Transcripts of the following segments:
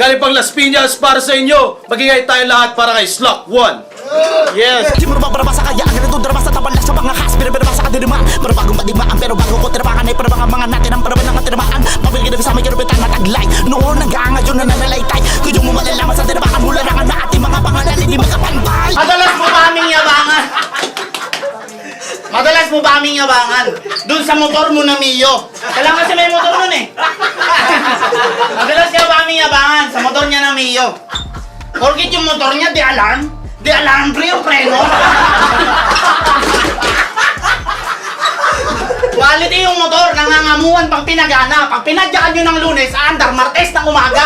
galing pang Las Piñas para sa inyo. Magigay tayo lahat para kay Slack 1. Yes! Di mo na barabasa kaya ang ganito drama sa taban lang sa mga has. Pero barabasa ka dinima. Pero bagong madimaan. Pero bago ko tirapakan ay para mga natin ang paraban ng tiramaan. Mabilig na sa may kirupitan na taglay. Noon nag-aangadyon na nanalaytay. Kung mo malalaman sa tirapakan mula rangan na ating mga pangalan hindi magkapantay. Madalas mo ba aming yabangan? Madalas mo ba aming yabangan? Doon sa motor mo na Mio. Kailangan kasi may motor nun eh. Madalas ka ba aming yabangan sa motor niya na Mio? Porkit yung motor niya di alarm free o preno. Quality yung motor, nangangamuhan pang pinagana. Pag pinadyakan nyo ng Lunes, aandar Martes ng umaga.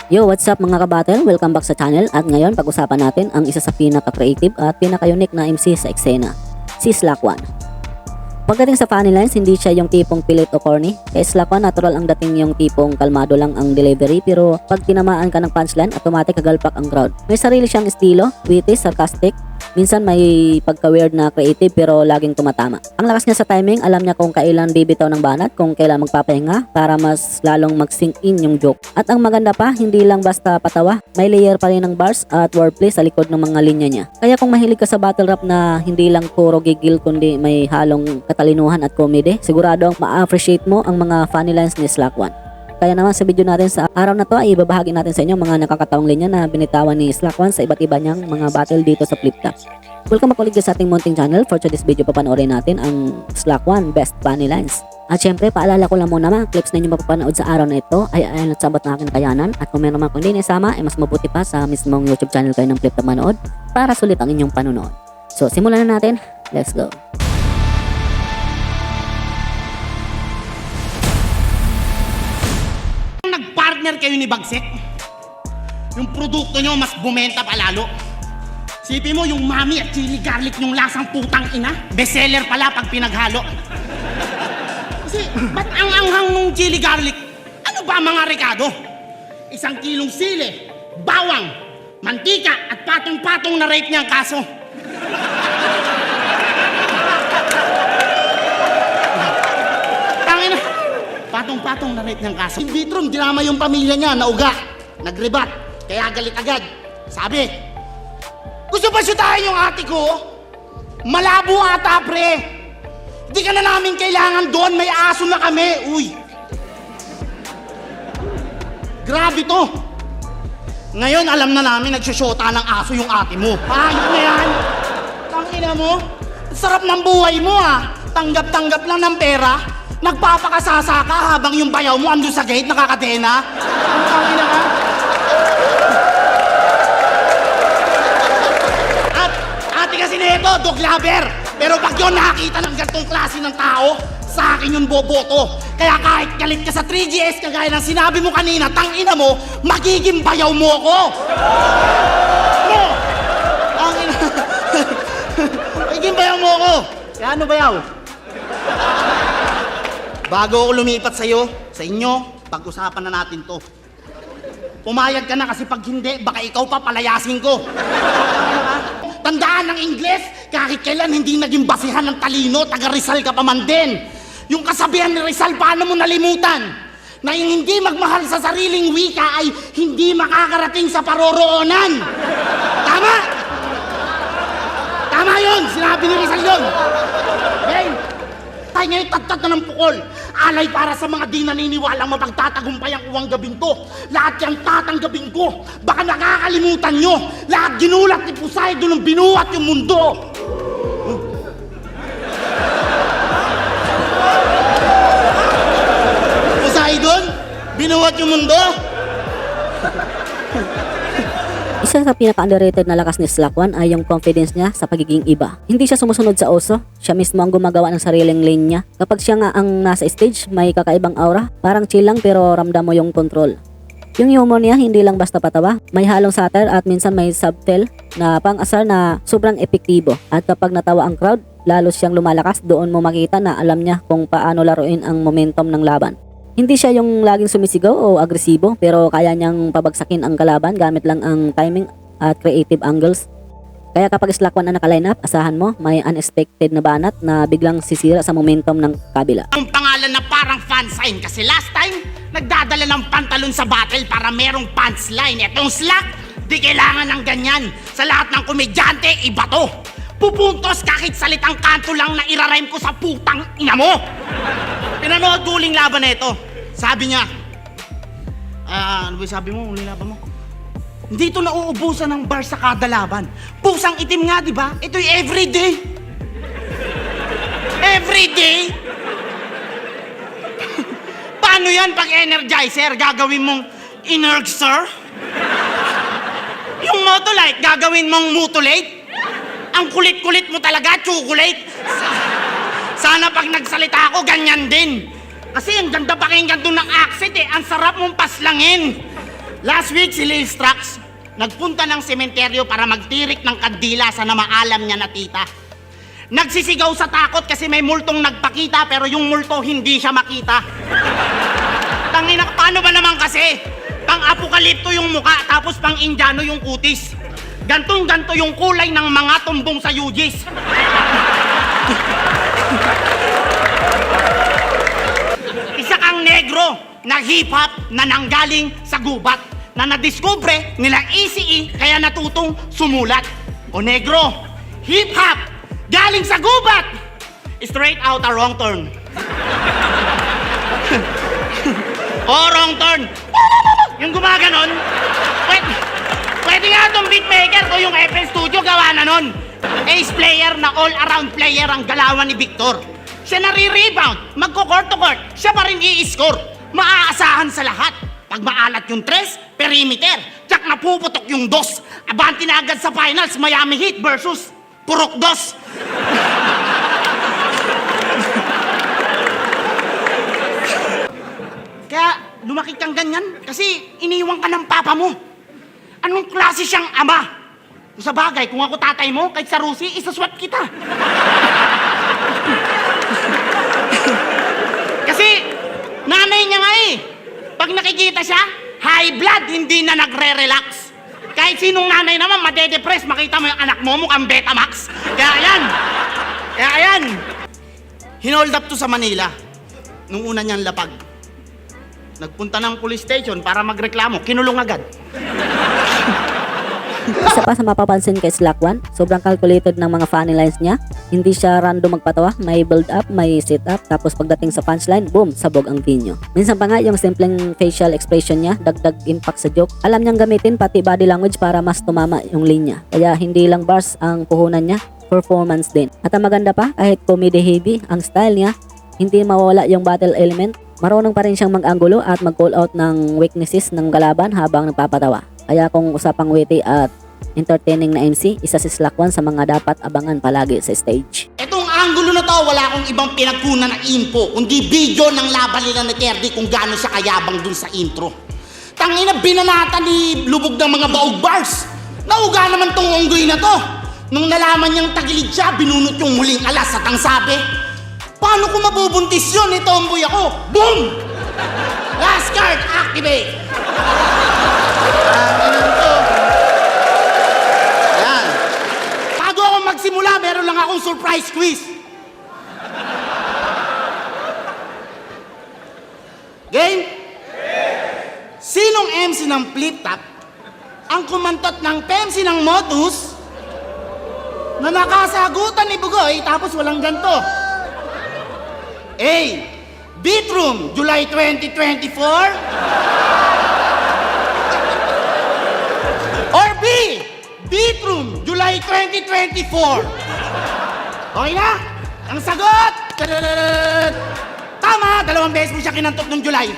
Yo, what's up mga kabattle? Welcome back sa channel at ngayon pag-usapan natin ang isa sa pinaka-creative at pinaka-unique na MC sa eksena, si Slack 1. Pagdating sa funny lines, hindi siya yung tipong pilit o corny. Kay Slack 1, natural ang dating yung tipong kalmado lang ang delivery, pero pag tinamaan ka ng punchline, automatic kagalpak ang crowd. May sarili siyang estilo, witty, sarcastic, minsan may pagka-weird na creative pero laging tumatama. Ang lakas niya sa timing, alam niya kung kailan bibitaw ng banat, kung kailan magpapahinga para mas lalong mag-sink in yung joke. At ang maganda pa, hindi lang basta patawa, may layer pa rin ng bars at wordplay sa likod ng mga linya niya. Kaya kung mahilig ka sa battle rap na hindi lang puro gigil kundi may halong katalinuhan at comedy, siguradong ma-appreciate mo ang mga funny lines ni Slack 1. Kaya naman sa video natin sa araw na to ay ibabahagi natin sa inyo mga nakakatawang linya na binitawan ni Slack 1 sa iba't iba niyang mga battle dito sa Flip Top. Welcome makulig sa ating munting channel. For today's video papanoorin natin ang Slack 1 Best Funny Lines. At syempre paalala ko lang muna mga clips na inyo mapapanood sa araw na ito ay ayon at sabot ng aking kayanan. At kung meron man kung hindi nisama ay mas mabuti pa sa mismong YouTube channel kayo ng Flip Top manood para sulit ang inyong panunood. So simulan na natin. Let's go! Nag-partner kayo ni Bagsek, yung produkto nyo mas bumenta pa lalo. Sipi mo yung mami at chili garlic yung lasang putang ina, bestseller pala pag pinaghalo. Kasi ba't ang anghang nung chili garlic? Ano ba mga rekado? 1 kilong sili, bawang, mantika at patong-patong na rate niya ang kaso. Patong-patong na rate niyang kaso. In vitro, dinama yung pamilya niya, nauga, nagrebat, kaya galit agad. Sabi, gusto ba syutahin yung ate ko? Malabo ata, pre. Hindi ka na namin kailangan doon, may aso na kami. Uy. Grabe to. Ngayon, alam na namin nagsusyota ng aso yung ate mo. Ayok na yan. Tangina mo, sarap ng buhay mo ah. Tanggap-tanggap lang ng pera. Nagpapakasasa ka habang yung bayaw mo andun sa gate nakakadena. Ang ina ka. At ate kasi nito, dog lover. Pero pag yun nakakita ng ganitong klase ng tao, sa akin yung boboto. Kaya kahit galit ka sa 3GS kagaya ng sinabi mo kanina, tangina mo, magiging bayaw mo ako. No! Ang ina. Magiging bayaw mo ako. Kaya ano bayaw? Bago ako lumipat sa'yo, sa inyo, pag-usapan na natin to. Pumayag ka na kasi pag hindi, baka ikaw pa palayasin ko. Tandaan ng Ingles, kahit kailan hindi naging basihan ng talino, taga Rizal ka pa man din. Yung kasabihan ni Rizal, paano mo nalimutan? Na yung hindi magmahal sa sariling wika ay hindi makakarating sa paroroonan. Tama? Tama yun, sinabi ni Rizal yun. Okay? Tayo ngayon tatat na ng pukol. Alay para sa mga di naniniwalang mapagtatagumpay ang uwang gabing to. Lahat yung tatanggabing ko. Baka nakakalimutan nyo. Lahat ginulat ni Poseidon nung binuhat yung mundo. Poseidon? Binuhat yung mundo? Isa sa pinaka-underrated na lakas ni Slack 1 ay yung confidence niya sa pagiging iba. Hindi siya sumusunod sa uso, siya mismo ang gumagawa ng sariling lane niya. Kapag siya nga ang nasa stage, may kakaibang aura, parang chill lang pero ramdam mo yung control. Yung humor niya hindi lang basta patawa, may halong satire at minsan may subtle na pang-asar na sobrang epektibo. At kapag natawa ang crowd, lalo siyang lumalakas, doon mo makita na alam niya kung paano laruin ang momentum ng laban. Hindi siya yung laging sumisigaw o agresibo pero kaya niyang pabagsakin ang kalaban gamit lang ang timing at creative angles. Kaya kapag slack 1 ang naka-line up, asahan mo may unexpected na banat na biglang sisira sa momentum ng kabila. Ang pangalan na parang fan sign kasi last time, nagdadala ng pantalon sa battle para merong pants line. Etong slack, di kailangan ng ganyan. Sa lahat ng komedyante, iba to. Pupuntos kahit salitang kanto lang na irarhyme ko sa putang ina mo. Pinanood ko uling laban na ito. Sabi niya, ano ba sabi mo, uling laban mo? Hindi ito nauubusan ng bar sa kada laban. Pusang itim nga, di ba? Ito'y everyday. Everyday? Paano yan pag energizer? Gagawin mong inerxer? Yung motolite, gagawin mong mutulate? Ang kulit-kulit mo talaga, chocolate. Sana pag nagsalita ako, ganyan din. Kasi ang ganda pakinggan doon ng accent eh. Ang sarap mong paslangin. Last week, si Lil Strax nagpunta ng sementeryo para magtirik ng kandila sa namaalam niya na tita. Nagsisigaw sa takot kasi may multong nagpakita pero yung multo hindi siya makita. Tangina, paano ba naman kasi? Pang-apokalipto yung muka tapos pang-Indiano yung kutis. Gantong-ganto yung kulay ng mga tumbong sa UGs. Isa kang negro na hip-hop na nanggaling sa gubat na nadiskubre nila ECE kaya natutong sumulat. O negro, hip-hop galing sa gubat! Straight out a wrong turn. O wrong turn. Yung gumaganon. Pwede nga itong beatmaker ko yung FL Studio gawa na nun. Ace player na all-around player ang galawan ni Victor. Siya nare-rebound, magko-court to court, siya pa rin i-score. Maaasahan sa lahat. Pag maalat yung 3, perimeter. Tsak napuputok yung 2. Abanti na agad sa finals, Miami Heat versus Purok 2. Kaya lumaki kang ganyan kasi iniwan ka ng papa mo. Anong klase siyang ama? Sa bagay, kung ako tatay mo, kahit sa Rusi, isaswat kita. Kasi nanay niya nga eh. Pag nakikita siya, high blood, hindi na nagre-relax. Kahit sinong nanay naman, madedepress, makita mo yung anak mo, mukhang Betamax. Kaya yan. Hinold up to sa Manila, nung una niyang lapag. Nagpunta ng police station para magreklamo, kinulong agad. Isa pa sa mapapansin kay Slack 1, sobrang calculated ng mga funny lines niya. Hindi siya random magpatawa, may build up, may sit up, tapos pagdating sa punchline, boom, sabog ang venue. Minsan pa nga yung simpleng facial expression niya, dagdag impact sa joke. Alam niyang gamitin pati body language para mas tumama yung linya. Kaya hindi lang bars ang puhunan niya, performance din. At ang maganda pa, kahit comedy heavy ang style niya, hindi mawawala yung battle element. Marunong pa rin siyang mag-angulo at mag-call out ng weaknesses ng kalaban habang nagpapatawa. Kaya kung usapang witty at entertaining na MC, isa si Slack 1 sa mga dapat abangan palagi sa stage. Etong angulo na to, wala akong ibang pinagkunan na info, kundi video ng laban nila ni Terdy kung gaano siya kayabang dun sa intro. Tangina, binanata ni lubog ng mga baog bars. Nauga naman tong unggoy na to. Nung nalaman niyang tagilid siya, binunot yung huling alas at ang sabi, paano ko mabubuntis yun? Itomboy ako. Boom! Last card, activate! Yan. Bago ako magsimula, meron lang akong surprise quiz. Game? Sinong MC ng flip top ang kumantot ng PMC ng Modus na nakasagutan ni Bugoy tapos walang ganto? A. Beatroom, July 2024. Or B. Beatroom, July 2024. Okay na? Ang sagot! Tadadadad! Tama! 2 beses mo siya kinantok ng July.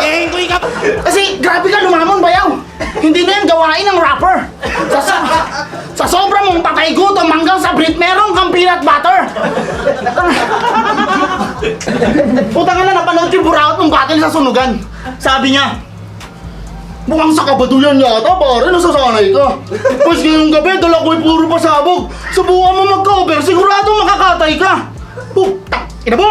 Enggoy ka. Kasi grabe ka lumamon, bayaw. Hindi na yan gawain ng rapper. Sa sobrang mong patay gutom hanggang sa Brit meron kang peanut butter. Puta nga na, napanood yung buraot ng battle sa sunugan. Sabi niya, mukhang sa kabaduyan yata, pare, nasasanay ka. Pas ngayong gabi, dala ko'y puro pasabog. Subukan mo mag-cover, sigurado makakatay ka. Puta, ina mo!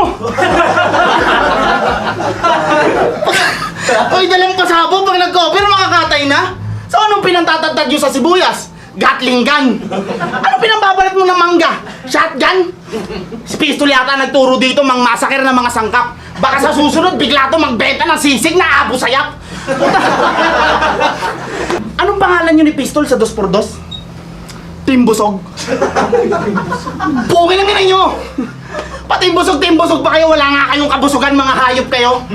Hoy, dalang pasabo pag nag-cover, makakatay na. So, anong pinantatatag nyo sa sibuyas? Gatling gun. Anong pinambabalat mo ng mangga? Shotgun? Si Pistol yata nagturo dito mang masaker ng mga sangkap. Baka sa susunod, bigla to magbenta ng sisig na abo sayap. Anong pangalan nyo ni Pistol sa 2x2? Timbusog. Puki lang ganun nyo. Timbusog pa kayo, wala nga kayong kabusugan, mga hayop kayo.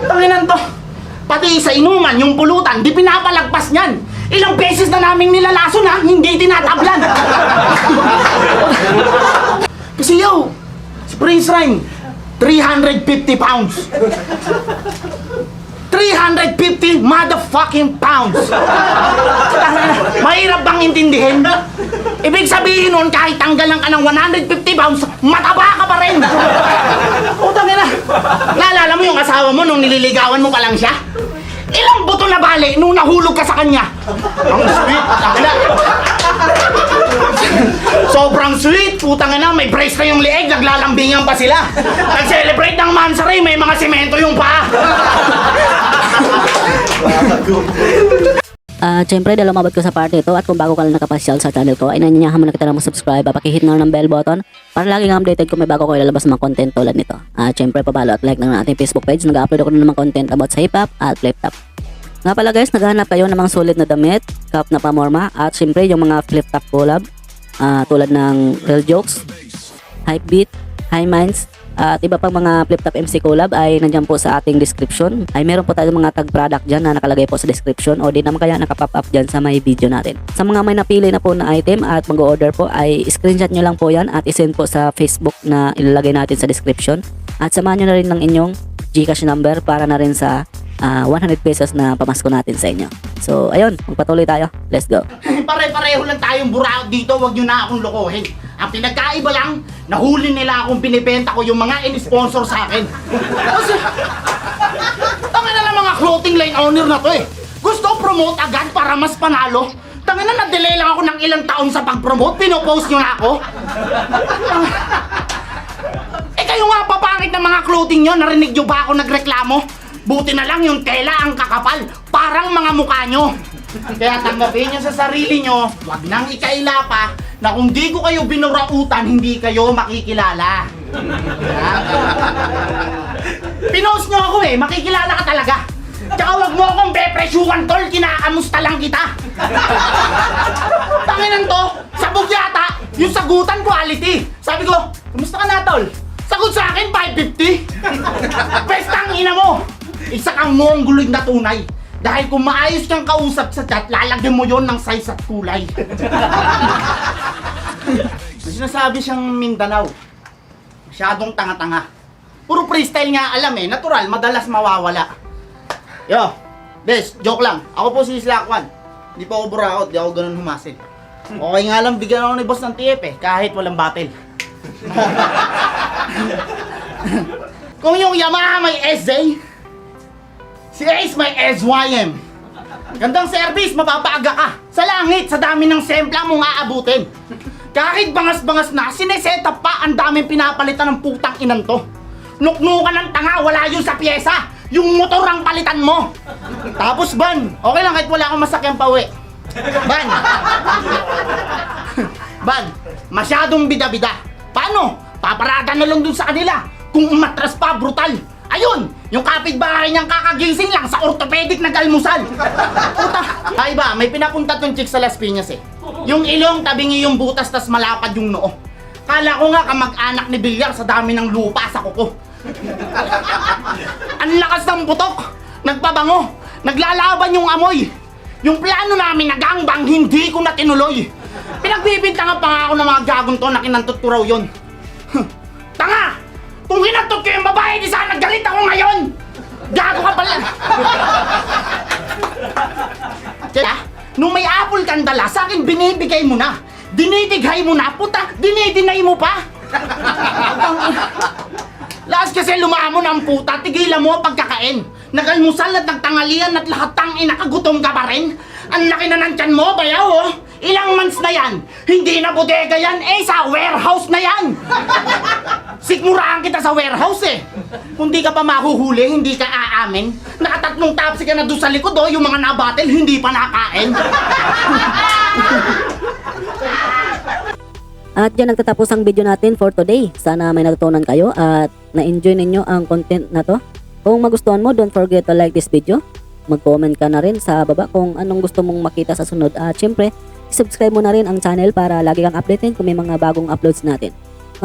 Tanginan to. Pati sa inuman, yung pulutan, di pinapalagpas niyan. Ilang beses na naming nilalason ha, hindi tinatablan. Kasi yo, si Prince Rhyme, 350 pounds. 350 motherfucking pounds. Mahirap bang intindihin? Ibig sabihin nun, kahit tanggalan ka ng 150 pounds, mataba ka pa rin. Utang na. Naalala mo yung asawa mo nung nililigawan mo pa lang siya? Ilang buto na bali nung nahulog ka sa kanya? Ang sweet, tangina. Sobrang sweet, putang ina, may brace na yung leeg, naglalambingan pa sila. Nag-celebrate ng mansari, may mga semento yung paa. Siyempre, dahil umabot ko sa part ito at kung bago ka lang nakapasyal sa channel ko, ay nanyanyahan mo na kita na mag-subscribe at pakihit na ng bell button para laging updated kung may bago ko ilalabas mga content tulad nito. Siyempre, pabalo at like na ng ating Facebook page. Nag-upload ako ng mga content about sa hip-hop at flip-top. Nga pala guys, naghahanap kayo ng mga sulit na damit, cup na pamorma, at siyempre yung mga flip-top collab tulad ng Real Jokes, Hype Beat, High Minds, at iba pang mga flip-top MC collab ay nandiyan po sa ating description. Ay meron po tayong mga tag product dyan na nakalagay po sa description o di naman kaya nakapop up dyan sa may video natin. Sa mga may napili na po na item at mag-order po ay screenshot nyo lang po yan at isend po sa Facebook na ilalagay natin sa description. At samahan nyo na rin ng inyong Gcash number para na rin sa 100 pesos na pamasko natin sa inyo. So ayun, magpatuloy tayo. Let's go. Pare-pareho lang tayong buraot dito, wag nyo na akong lokohin. Ang pinagkaiba lang, nahuli nila akong pinipenta ko yung mga in-sponsor sa akin. Kasi, tanga na lang mga clothing line owner na to eh. Gusto promote agad para mas panalo. Tanga na, na-delay lang ako ng ilang taon sa pag-promote, pinopost nyo na ako. Kayo nga papangit ng mga clothing nyo, narinig nyo ba ako nagreklamo? Buti na lang yung tela ang kakapal, parang mga mukha nyo. Kaya tanggapin nyo sa sarili nyo, wag nang ikaila pa, na kung di ko kayo binurautan, hindi kayo makikilala. Pinost nyo ako eh, makikilala ka talaga. Tsaka wag mo akong bepresyuhan tol, kinakamusta lang kita. Tanginan to, sabog yata, yung sagutan quality. Sabi ko, kumusta ka na tol? Sagot sa akin, 550. Pestang ina mo. Isa kang mongoloid na tunay. Dahil kung maayos kang kausap sa chat, lalagyan mo yon ng size at kulay. May sinasabi siyang Mindanao. Masyadong tanga-tanga. Puro freestyle nga alam eh, natural, madalas mawawala. Yo, Des, joke lang. Ako po si Slakwan. Hindi po ako buraot, di ako ganun humasin. Okay nga lang, bigyan ako ni boss ng TF eh, kahit walang battle. Kung yung Yamaha may SJ, si Ace may SYM. Gandang service, mapapaaga ka. Sa langit, sa dami ng sempla mong aabutin. Kahit bangas-bangas na, sineset-up pa, ang daming pinapalitan ng putang inan to. Nuknukan ng tanga, wala yun sa pyesa. Yung motor ang palitan mo. Tapos ban, okay lang kahit wala akong masakyan pa uwi. Ban. Ban, masyadong bida-bida. Paano? Paparada na lang dun sa kanila. Kung umatras pa, brutal. Ayun, yung kapitbahay niyang kakagising lang sa orthopedic nag-almusal. Puta, ay ba, may pinapunta tong chick sa Las Piñas eh. Yung ilong, tabingi yung butas, tas malapad yung noo. Kala ko nga kamag-anak ni Bilyar sa dami ng lupa sa kuko. Ang lakas ng butok, nagpabango, naglalaban yung amoy. Yung plano namin na gangbang, hindi ko na tinuloy. Pinagbibintangan pa nga ako ng mga gagong to na kinantot ko raw yun. Tanga! Kung kinantot ko yung babae, di sana galit ako ngayon! Gago ka pala! Kaya, nung may apple kang dala, sa akin binibigay mo na. Dinidighay mo na, puta, dinidinay mo pa! Lakas kasi lumamon ang puta, tigilan mo ang pagkakain. Nag-almusal at nagtangalian at lahat tang inakagutom ka pa rin. Ang laki na ng tiyan mo, bayaw oh! Ilang months na yan? Hindi na bodega yan, sa warehouse na yan! Sikmuraan kita sa warehouse Kung di ka pa mahuhuli, hindi ka aamin. Nakatatlong tapsi ka na doon sa likod yung mga nabatel, hindi pa nakain. At yan nagtatapos ang video natin for today. Sana may natutunan kayo at na-enjoy ninyo ang content na to. Kung magustuhan mo, don't forget to like this video. Mag-comment ka na rin sa baba kung anong gusto mong makita sa sunod. At syempre, subscribe mo na rin ang channel para lagi kang updated kung may mga bagong uploads natin.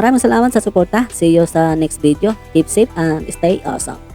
Maraming salamat sa suporta. See you sa next video. Keep safe and stay awesome.